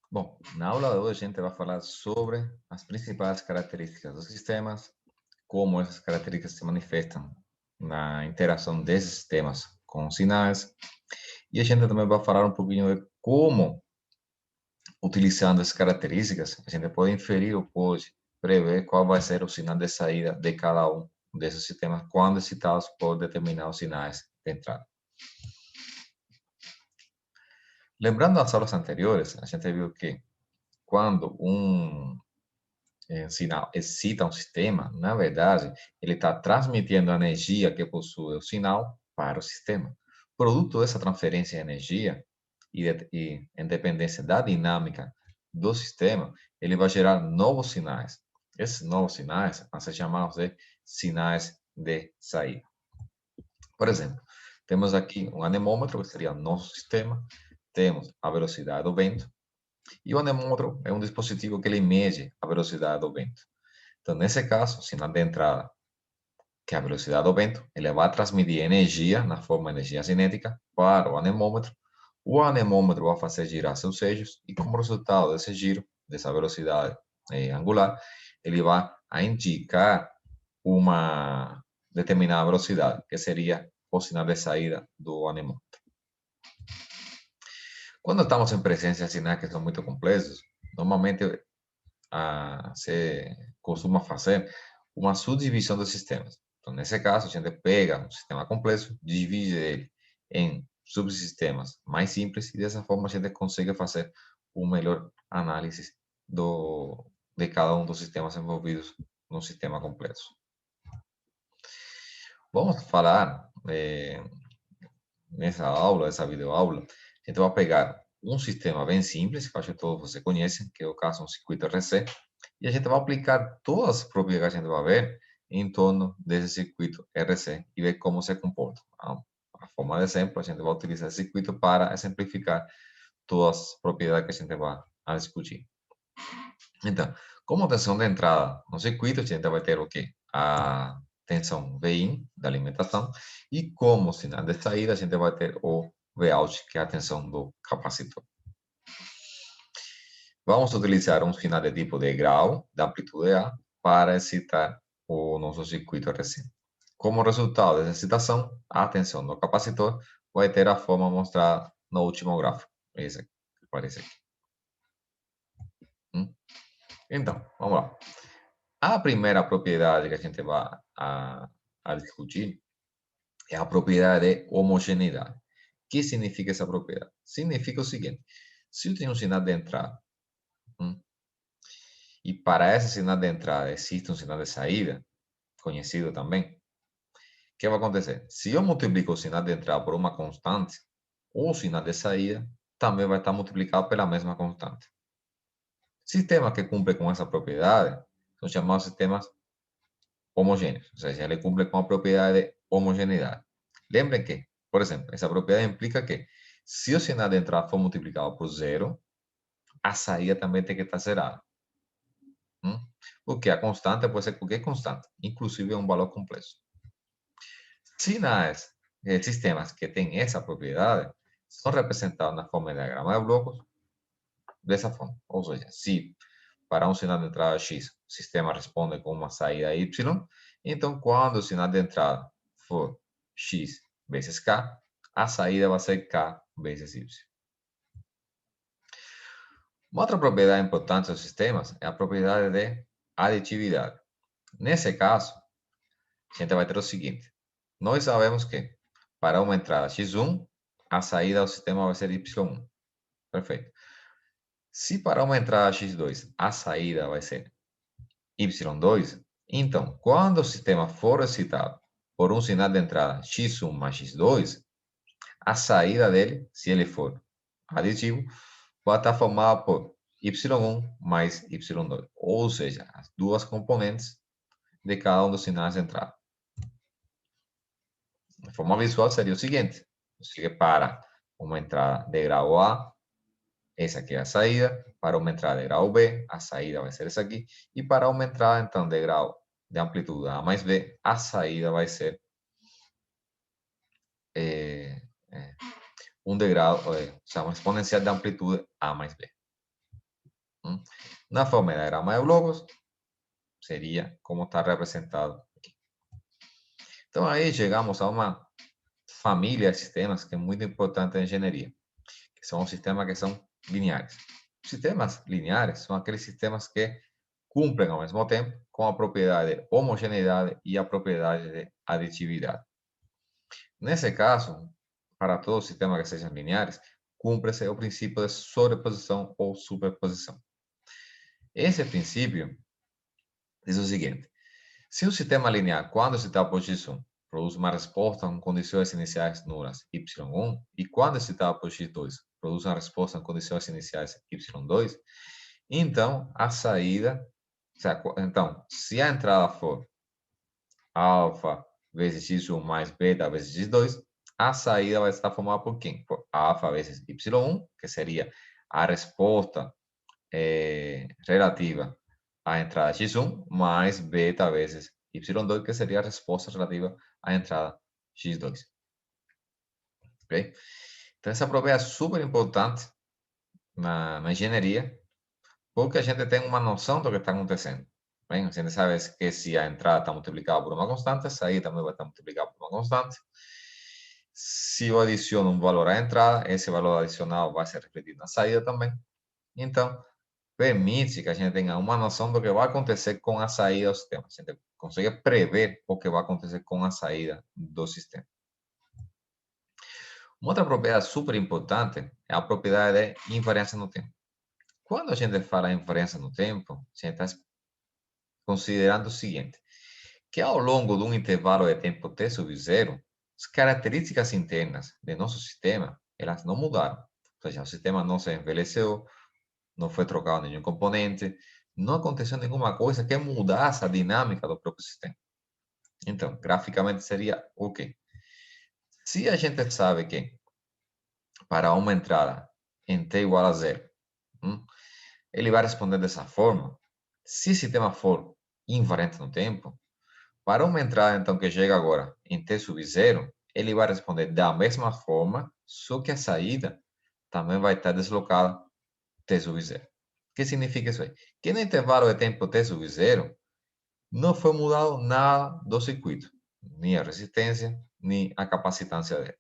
Bom, na aula de hoje a gente vai falar sobre as principais características dos sistemas, como essas características se manifestam na interação desses sistemas com os sinais, e a gente também vai falar um pouquinho de como, utilizando essas características, a gente pode inferir ou pode prever qual vai ser o sinal de saída de cada um desses sistemas quando excitados por determinados sinais de entrada. Lembrando as aulas anteriores, a gente viu que quando sinal excita um sistema, na verdade, ele está transmitindo a energia que possui o sinal para o sistema. Produto dessa transferência de energia e em dependência da dinâmica do sistema, ele vai gerar novos sinais. Esses novos sinais vão ser chamados de sinais de saída. Por exemplo, temos aqui um anemômetro, que seria o nosso sistema, temos a velocidade do vento, e o anemômetro é um dispositivo que ele mede a velocidade do vento. Então, nesse caso, sinal de entrada, que é a velocidade do vento, ele vai transmitir energia na forma de energia cinética para o anemômetro vai fazer girar seus eixos e, como resultado desse giro, dessa velocidade angular, ele vai indicar uma determinada velocidade, que seria o sinal de saída do anemômetro. Quando estamos em presença de sinais que são muito complexos, normalmente se costuma fazer uma subdivisão dos sistemas. Então, nesse caso, a gente pega um sistema complexo, divide ele em subsistemas mais simples e dessa forma a gente consegue fazer uma melhor análise de cada um dos sistemas envolvidos no sistema complexo. Vamos falar nessa aula, essa videoaula, a gente vai pegar um sistema bem simples, que acho que todos vocês conhecem, que é o caso um circuito RC, e a gente vai aplicar todas as propriedades que a gente vai ver em torno desse circuito RC e ver como se comporta. A forma de exemplo, a gente vai utilizar esse circuito para exemplificar todas as propriedades que a gente vai discutir. Então, como tensão de entrada no circuito, a gente vai ter o quê? A tensão Vin da alimentação e como sinal de saída, a gente vai ter o Vout, que é a tensão do capacitor. Vamos utilizar um sinal de tipo de grau, de amplitude A, para excitar o nosso circuito RC. Como resultado dessa excitação, a tensão do capacitor vai ter a forma mostrada no último gráfico. Esse aqui, que aparece aqui. Então, vamos lá. A primeira propriedade que a gente vai a discutir é a propriedade de homogeneidade. O que significa essa propriedade? Significa o seguinte: se eu tenho um sinal de entrada, e para esse sinal de entrada existe um sinal de saída, conhecido também, o que vai acontecer? Se eu multiplico o sinal de entrada por uma constante, o sinal de saída também vai estar multiplicado pela mesma constante. Sistemas que cumprem com essa propriedade são chamados sistemas homogêneos, ou seja, ele cumpre com a propriedade de homogeneidade. Lembrem que, por exemplo, essa propriedade implica que se o sinal de entrada for multiplicado por zero, a saída também tem que estar zerada. Porque a constante pode ser qualquer constante, inclusive um valor complexo. Sinais, sistemas que têm essa propriedade são representados na forma de diagrama de blocos dessa forma. Ou seja, se para um sinal de entrada X, o sistema responde com uma saída Y, então quando o sinal de entrada for X vezes K, a saída vai ser K vezes Y. Uma outra propriedade importante dos sistemas é a propriedade de aditividade. Nesse caso, a gente vai ter o seguinte: nós sabemos que para uma entrada X1, a saída do sistema vai ser Y1. Perfeito. Se para uma entrada X2, a saída vai ser Y2, então, quando o sistema for excitado por um sinal de entrada X1 mais X2, a saída dele, se ele for aditivo, vai estar formada por Y1 mais Y2, ou seja, as duas componentes de cada um dos sinais de entrada. De forma visual seria o seguinte: você para uma entrada de grau A, essa aqui é a saída. Para uma entrada de grau B, a saída vai ser essa aqui. E para uma entrada, então, de grau de amplitude A mais B, a saída vai ser um degrau, uma exponencial de amplitude A mais B. Hum? Na forma de diagrama de blocos, seria como está representado aqui. Então, aí chegamos a uma família de sistemas que é muito importante na engenharia, que são os sistemas que são lineares. Sistemas lineares são aqueles sistemas que cumprem ao mesmo tempo com a propriedade de homogeneidade e a propriedade de aditividade. Nesse caso, para todos os sistemas que sejam lineares, cumpre-se o princípio de sobreposição ou superposição. Esse princípio diz o seguinte: se um sistema linear, quando excitado por x1, produz uma resposta com condições iniciais nulas y1, e quando excitado por x2, produz uma resposta com condições iniciais y2, então a saída, então, se a entrada for alfa vezes x1 mais beta vezes x2, a saída vai estar formada por quem? Por alfa vezes y1, que seria a resposta relativa à entrada x1, mais beta vezes y2, que seria a resposta relativa à entrada x2. Ok? Então, essa prova é super importante na engenharia, porque a gente tem uma noção do que está acontecendo. Bem, a gente sabe que se a entrada está multiplicada por uma constante, a saída também vai estar multiplicada por uma constante. Se eu adiciono um valor à entrada, esse valor adicional vai ser refletido na saída também. Então, permite que a gente tenha uma noção do que vai acontecer com a saída do sistema. A gente consegue prever o que vai acontecer com a saída do sistema. Uma outra propriedade super importante é a propriedade de invariância no tempo. Quando a gente fala em invariância no tempo, a gente está considerando o seguinte, que ao longo de um intervalo de tempo t sobre zero, as características internas de nosso sistema, elas não mudaram. Ou seja, o sistema não se envelheceu, não foi trocado nenhum componente, não aconteceu nenhuma coisa que mudasse a dinâmica do próprio sistema. Então, graficamente seria o quê? Se a gente sabe que para uma entrada em t igual a zero, ele vai responder dessa forma, se o sistema for invariante no tempo, para uma entrada então que chega agora em t sub zero, ele vai responder da mesma forma, só que a saída também vai estar deslocada t sub zero. O que significa isso aí? Que no intervalo de tempo t sub zero, não foi mudado nada do circuito, nem a resistência, nem a capacitância dele.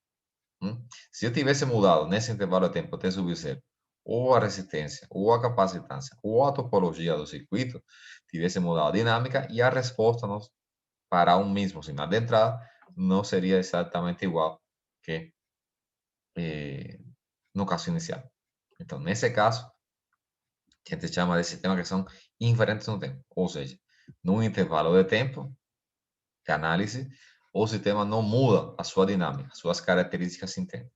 Se eu tivesse mudado nesse intervalo de tempo t sub zero, ou a resistência, ou a capacitância, ou a topologia do circuito, tivesse mudado a dinâmica e a resposta para um mesmo sinal de entrada não seria exatamente igual que no caso inicial. Então, nesse caso, a gente chama de sistema que são invariantes no tempo. Ou seja, num intervalo de tempo de análise, o sistema não muda a sua dinâmica, suas características internas.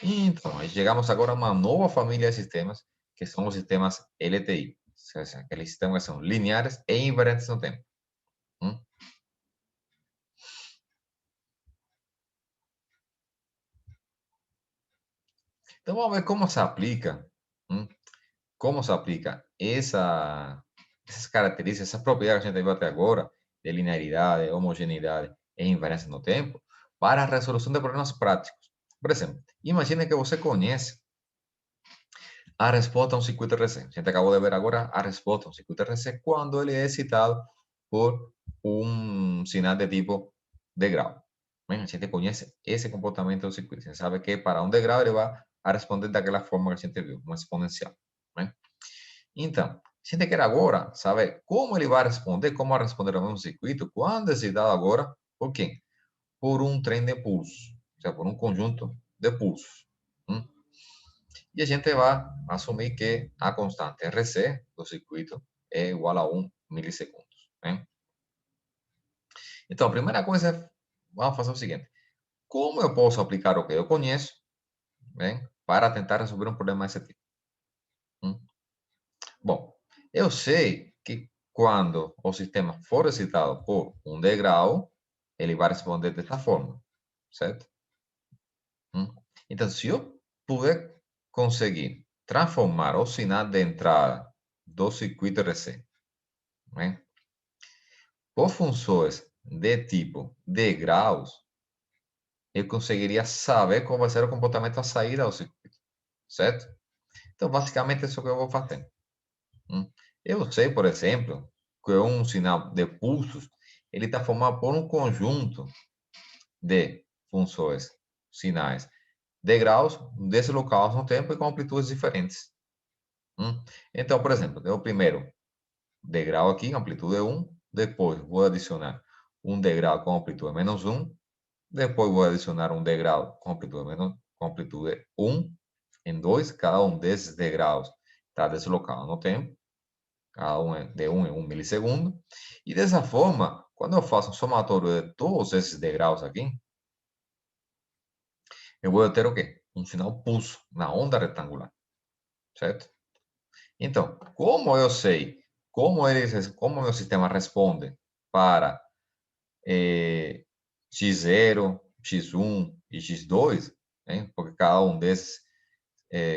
Então, aí chegamos agora a uma nova família de sistemas, que são os sistemas LTI. Ou seja, aqueles sistemas que são lineares e invariantes no tempo. Então, vamos ver como se aplica, como se aplica essas características, essas propriedades que a gente viu até agora, de linearidade, homogeneidade e invariância no tempo, para a resolução de problemas práticos. Por exemplo, imagine que você conhece a resposta a um circuito RC. A gente acabou de ver agora a resposta a um circuito RC quando ele é excitado por um sinal de tipo degrau. Bem, a gente conhece esse comportamento do circuito. A gente sabe que para um degrau ele vai a responder daquela forma que a gente viu, uma exponencial. Bem? Então, a gente quer agora saber como ele vai responder, como vai responder ao mesmo circuito, quando é excitado agora, por quê? Por um trem de pulsos, ou seja, por um conjunto de pulsos. E a gente vai assumir que a constante RC do circuito é igual a 1 milissegundos. Bem? Então, a primeira coisa, vamos fazer o seguinte. Como eu posso aplicar o que eu conheço, bem, para tentar resolver um problema desse tipo? Bom, eu sei que quando o sistema for excitado por um degrau, ele vai responder dessa forma, certo? Então, se eu puder conseguir transformar o sinal de entrada do circuito RC, né, por funções de tipo degraus, eu conseguiria saber qual vai ser o comportamento da saída do circuito. certo? Então, basicamente, é isso que eu vou fazer. Eu sei, por exemplo, que um sinal de pulsos ele está formado por um conjunto de funções, sinais, de graus deslocados no tempo e com amplitudes diferentes. Então, por exemplo, eu primeiro degrau aqui, amplitude 1, depois vou adicionar um degrau com amplitude menos 1, depois vou adicionar um degrau com amplitude, com amplitude 1 em 2, cada um desses degraus está deslocado no tempo, cada um é de 1 em 1 milissegundo, e dessa forma, quando eu faço um somatório de todos esses degraus aqui, eu vou ter o quê? Um sinal pulso na onda retangular, certo? Então, como eu sei como o meu sistema responde para x0, x1 e x2, né? Porque cada um desses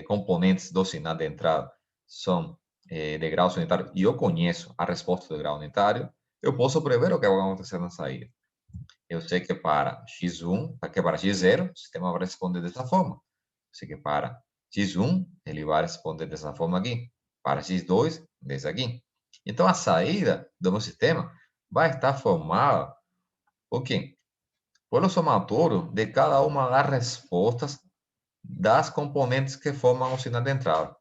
componentes do sinal de entrada são de grau unitário e eu conheço a resposta do grau unitário, eu posso prever o que vai acontecer na saída. Eu sei que para x1, que para x0, o sistema vai responder dessa forma. Eu sei que para x1, ele vai responder dessa forma aqui. Para x2, dessa aqui. Então, a saída do meu sistema vai estar formada por quê? Pelo somatório de cada uma das respostas das componentes que formam o sinal de entrada.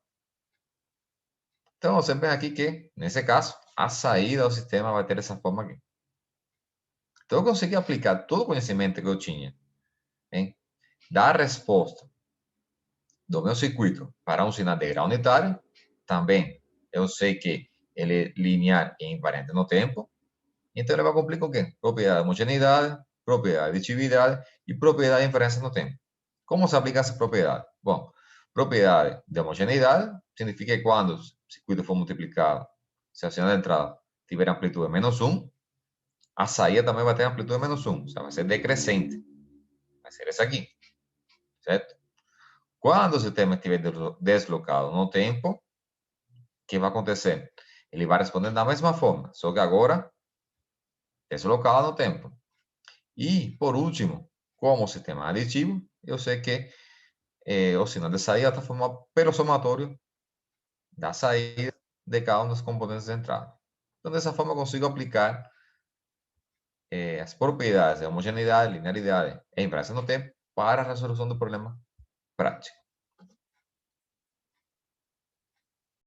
Então, você vê aqui que, nesse caso, a saída do sistema vai ter essa forma aqui. Então, eu consegui aplicar todo o conhecimento que eu tinha, hein, da resposta do meu circuito para um sinal de grau unitário. Também eu sei que ele é linear e invariante no tempo. Então, ele vai cumprir com o quê? Propriedade de homogeneidade, propriedade de aditividade e propriedade de inferência no tempo. Como se aplica essa propriedade? Bom, propriedade de homogeneidade significa que quando o circuito for multiplicado, se a sinal de entrada tiver amplitude menos 1, a saída também vai ter amplitude menos 1. O sea, vai ser decrescente. Vai ser essa aqui, certo? Quando o sistema estiver deslocado no tempo, o que vai acontecer? Ele vai responder da mesma forma, só que agora deslocado no tempo. E, por último, como o sistema é aditivo, eu sei que o sinal de saída está formado pelo somatório da saída de cada um dos componentes de entrada. Então, dessa forma, eu consigo aplicar as propriedades de homogeneidade, linearidade e invariância no tempo para a resolução do problema prático.